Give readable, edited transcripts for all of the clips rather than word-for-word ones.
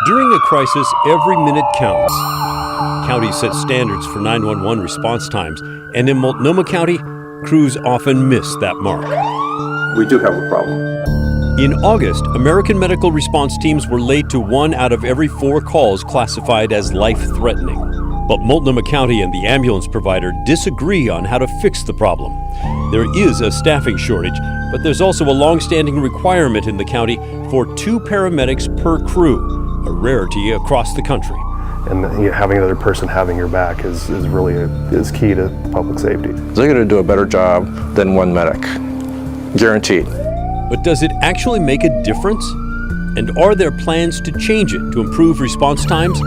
During a crisis, every minute counts. Counties set standards for 911 response times, and in Multnomah County, crews often miss that mark. We do have a problem. In August, American medical response teams were late to 1 out of every 4 calls classified as life-threatening. But Multnomah County and the ambulance provider disagree on how to fix the problem. There is a staffing shortage, but there's also a long-standing requirement in the county for 2 paramedics per crew, a rarity across the country. And having another person having your back is really is key to public safety. They're going to do a better job than one medic, guaranteed. But does it actually make a difference? And are there plans to change it to improve response times?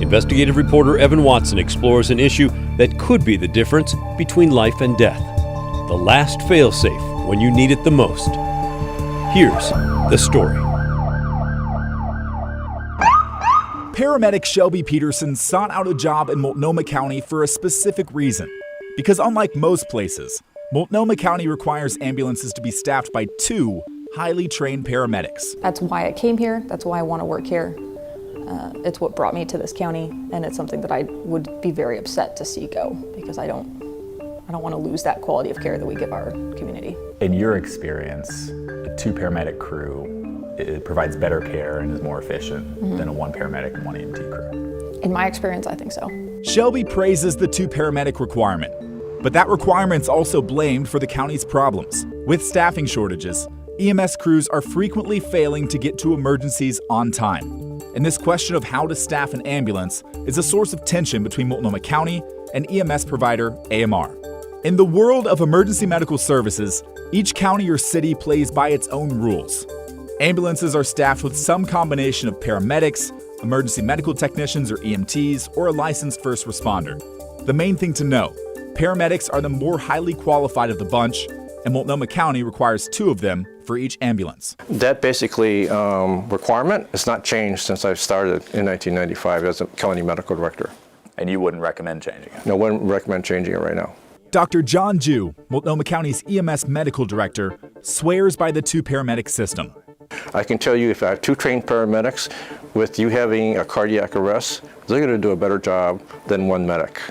Investigative reporter Evan Watson explores an issue that could be the difference between life and death. The last fail-safe when you need it the most. Here's the story. Paramedic Shelby Peterson sought out a job in Multnomah County for a specific reason. Because unlike most places, Multnomah County requires ambulances to be staffed by 2 highly trained paramedics. That's why I came here. That's why I want to work here. It's what brought me to this county, and it's something that I would be very upset to see go, because I don't want to lose that quality of care that we give our community. In your experience, a 2 paramedic crew, it provides better care and is more efficient than a 1 paramedic and 1 EMT crew? In my experience, I think so. Shelby praises the 2 paramedic requirement, but that requirement's also blamed for the county's problems. With staffing shortages, EMS crews are frequently failing to get to emergencies on time. And this question of how to staff an ambulance is a source of tension between Multnomah County and EMS provider AMR. In the world of emergency medical services, each county or city plays by its own rules. Ambulances are staffed with some combination of paramedics, emergency medical technicians or EMTs, or a licensed first responder. The main thing to know, paramedics are the more highly qualified of the bunch, and Multnomah County requires 2 of them for each ambulance. That basically requirement has not changed since I started in 1995 as a county medical director. And you wouldn't recommend changing it? No, I wouldn't recommend changing it right now. Dr. John Jew, Multnomah County's EMS medical director, swears by the 2 paramedic system. I can tell you if I have 2 trained paramedics, with you having a cardiac arrest, they're going to do a better job than 1 medic,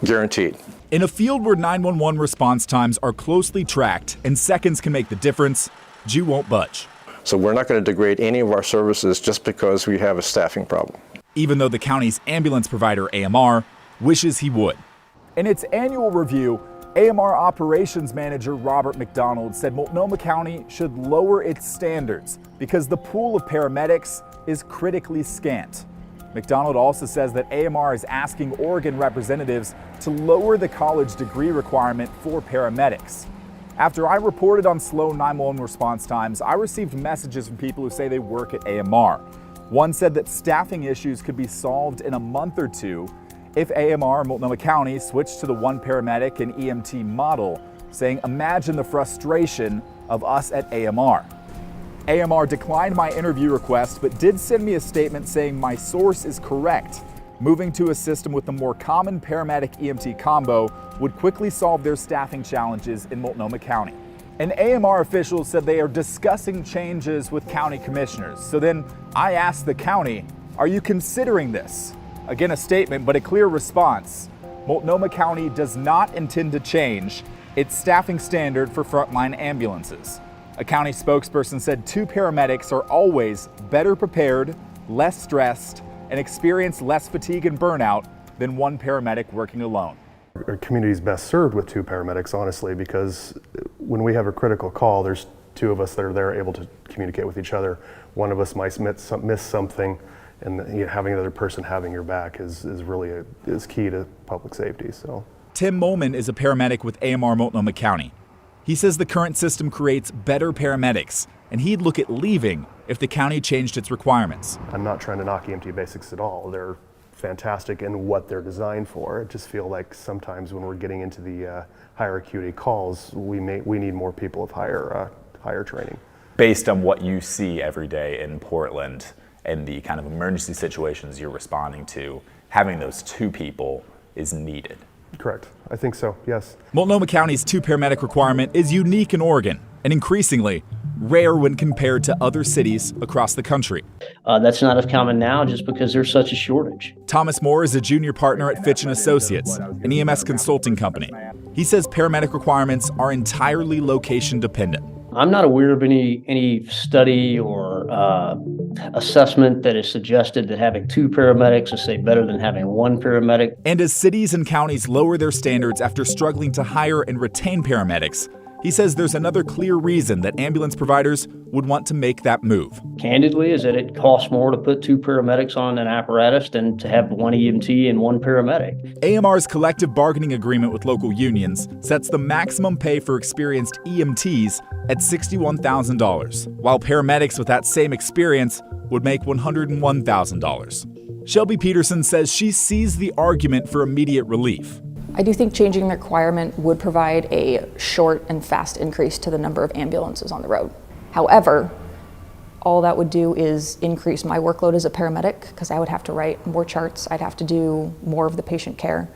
guaranteed. In a field where 911 response times are closely tracked and seconds can make the difference, Jew won't budge. So we're not going to degrade any of our services just because we have a staffing problem. Even though the county's ambulance provider, AMR, wishes he would. In its annual review, AMR operations manager Robert McDonald said Multnomah County should lower its standards because the pool of paramedics is critically scant. McDonald also says that AMR is asking Oregon representatives to lower the college degree requirement for paramedics. After I reported on slow 911 response times, I received messages from people who say they work at AMR. One said that staffing issues could be solved in a month or 2 if AMR and Multnomah County switched to the 1 paramedic and EMT model, saying, "Imagine the frustration of us at AMR." AMR declined my interview request, but did send me a statement saying my source is correct. Moving to a system with the more common paramedic-EMT combo would quickly solve their staffing challenges in Multnomah County. An AMR official said they are discussing changes with county commissioners. So then I asked the county, "Are you considering this?" Again, a statement, but a clear response. Multnomah County does not intend to change its staffing standard for frontline ambulances. A county spokesperson said 2 paramedics are always better prepared, less stressed, and experience less fatigue and burnout than 1 paramedic working alone. Our community is best served with 2 paramedics, honestly, because when we have a critical call, there's 2 of us that are there able to communicate with each other. One of us might miss something, and having another person having your back is really is key to public safety. So, Tim Molman is a paramedic with AMR Multnomah County. He says the current system creates better paramedics, and he'd look at leaving if the county changed its requirements. I'm not trying to knock EMT basics at all. They're fantastic in what they're designed for. I just feel like sometimes when we're getting into the higher acuity calls, we need more people of higher training. Based on what you see every day in Portland and the kind of emergency situations you're responding to, having those 2 people is needed. Correct. I think so, yes. Multnomah County's 2 paramedic requirement is unique in Oregon. and increasingly rare when compared to other cities across the country. That's not as common now just because there's such a shortage. Thomas Moore is a junior partner at Fitch & Associates, an EMS consulting company. He says paramedic requirements are entirely location dependent. I'm not aware of any study or assessment that has suggested that having 2 paramedics is, say, better than having 1 paramedic. And as cities and counties lower their standards after struggling to hire and retain paramedics, he says there's another clear reason that ambulance providers would want to make that move. Candidly, is that it costs more to put 2 paramedics on an apparatus than to have 1 EMT and 1 paramedic. AMR's collective bargaining agreement with local unions sets the maximum pay for experienced EMTs at $61,000, while paramedics with that same experience would make $101,000. Shelby Peterson says she sees the argument for immediate relief. I do think changing the requirement would provide a short and fast increase to the number of ambulances on the road. However, all that would do is increase my workload as a paramedic because I would have to write more charts, I'd have to do more of the patient care,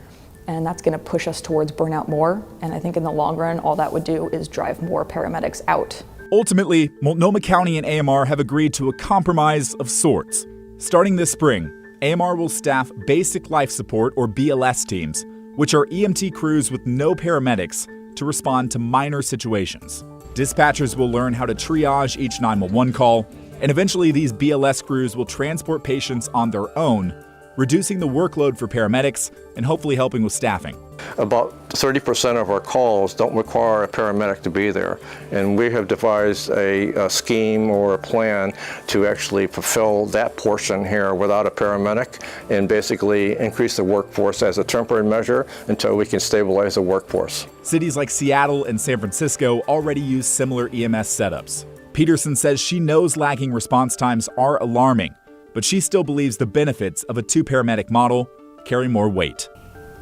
and that's going to push us towards burnout more. And I think in the long run, all that would do is drive more paramedics out. Ultimately, Multnomah County and AMR have agreed to a compromise of sorts. Starting this spring, AMR will staff basic life support or BLS teams, which are EMT crews with no paramedics to respond to minor situations. Dispatchers will learn how to triage each 911 call, and eventually these BLS crews will transport patients on their own, reducing the workload for paramedics and hopefully helping with staffing. About 30% of our calls don't require a paramedic to be there, and we have devised a scheme or a plan to actually fulfill that portion here without a paramedic and basically increase the workforce as a temporary measure until we can stabilize the workforce. Cities like Seattle and San Francisco already use similar EMS setups. Peterson says she knows lagging response times are alarming, but she still believes the benefits of a 2-paramedic model carry more weight.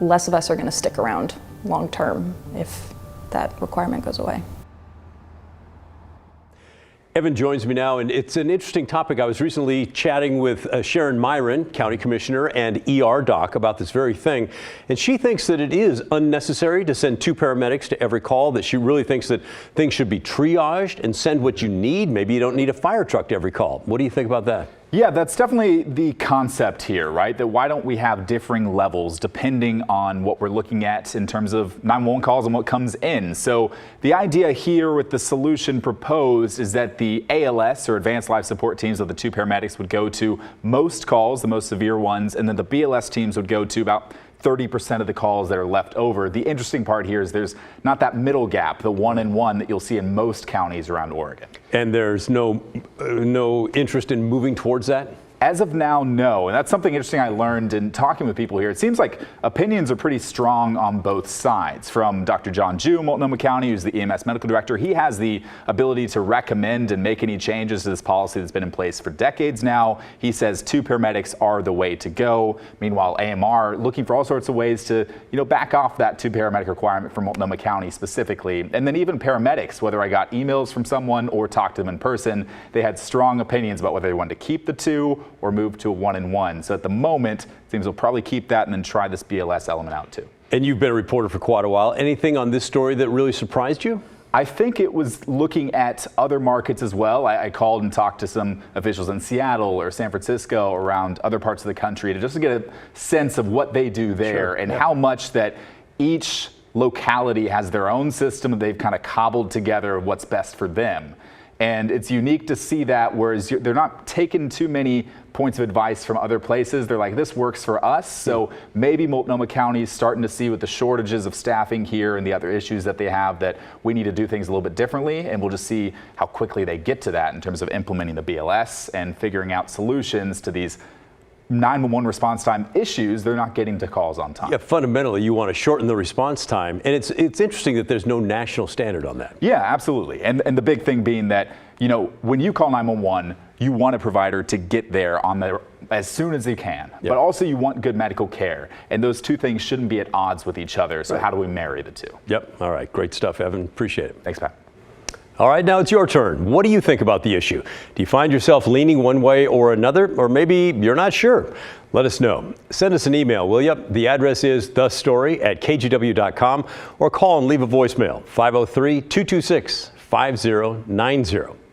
Less of us are going to stick around long term if that requirement goes away. Evan joins me now, and it's an interesting topic. I was recently chatting with Sharon Myron, County Commissioner and ER doc, about this very thing, and she thinks that it is unnecessary to send 2 paramedics to every call, that she really thinks that things should be triaged and send what you need. Maybe you don't need a fire truck to every call. What do you think about that? Yeah, that's definitely the concept here, right? That why don't we have differing levels depending on what we're looking at in terms of 911 calls and what comes in. So the idea here with the solution proposed is that the ALS, or Advanced Life Support teams, of the 2 paramedics would go to most calls, the most severe ones, and then the BLS teams would go to about 30% of the calls that are left over. The interesting part here is there's not that middle gap, the 1-in-1 that you'll see in most counties around Oregon. And there's no interest in moving towards that? As of now, no. And that's something interesting I learned in talking with people here. It seems like opinions are pretty strong on both sides. From Dr. John Jew, Multnomah County, who's the EMS medical director, he has the ability to recommend and make any changes to this policy that's been in place for decades now. He says 2 paramedics are the way to go. Meanwhile, AMR looking for all sorts of ways to, back off that 2 paramedic requirement for Multnomah County specifically. And then even paramedics, whether I got emails from someone or talked to them in person, they had strong opinions about whether they wanted to keep the 2 or move to a 1-in-1. So at the moment, it seems we'll probably keep that and then try this BLS element out too. And you've been a reporter for quite a while. Anything on this story that really surprised you? I think it was looking at other markets as well. I called and talked to some officials in Seattle or San Francisco, around other parts of the country, to just get a sense of what they do there and how much that each locality has their own system that they've kind of cobbled together of what's best for them. And it's unique to see that, whereas they're not taking too many points of advice from other places. They're like, this works for us. So maybe Multnomah County is starting to see with the shortages of staffing here and the other issues that they have, that we need to do things a little bit differently. And we'll just see how quickly they get to that in terms of implementing the BLS and figuring out solutions to these 911 response time issues. They're not getting to calls on time. Yeah, fundamentally, you want to shorten the response time. And it's interesting that there's no national standard on that. Yeah, absolutely. And the big thing being that, when you call 911, you want a provider to get there as soon as they can. Yep. But also you want good medical care. And those 2 things shouldn't be at odds with each other. So how do we marry the 2? Yep. All right. Great stuff, Evan. Appreciate it. Thanks, Pat. All right, now it's your turn. What do you think about the issue? Do you find yourself leaning one way or another? Or maybe you're not sure? Let us know. Send us an email, will you? The address is thestory@kgw.com, or call and leave a voicemail, 503-226-5600. 5090.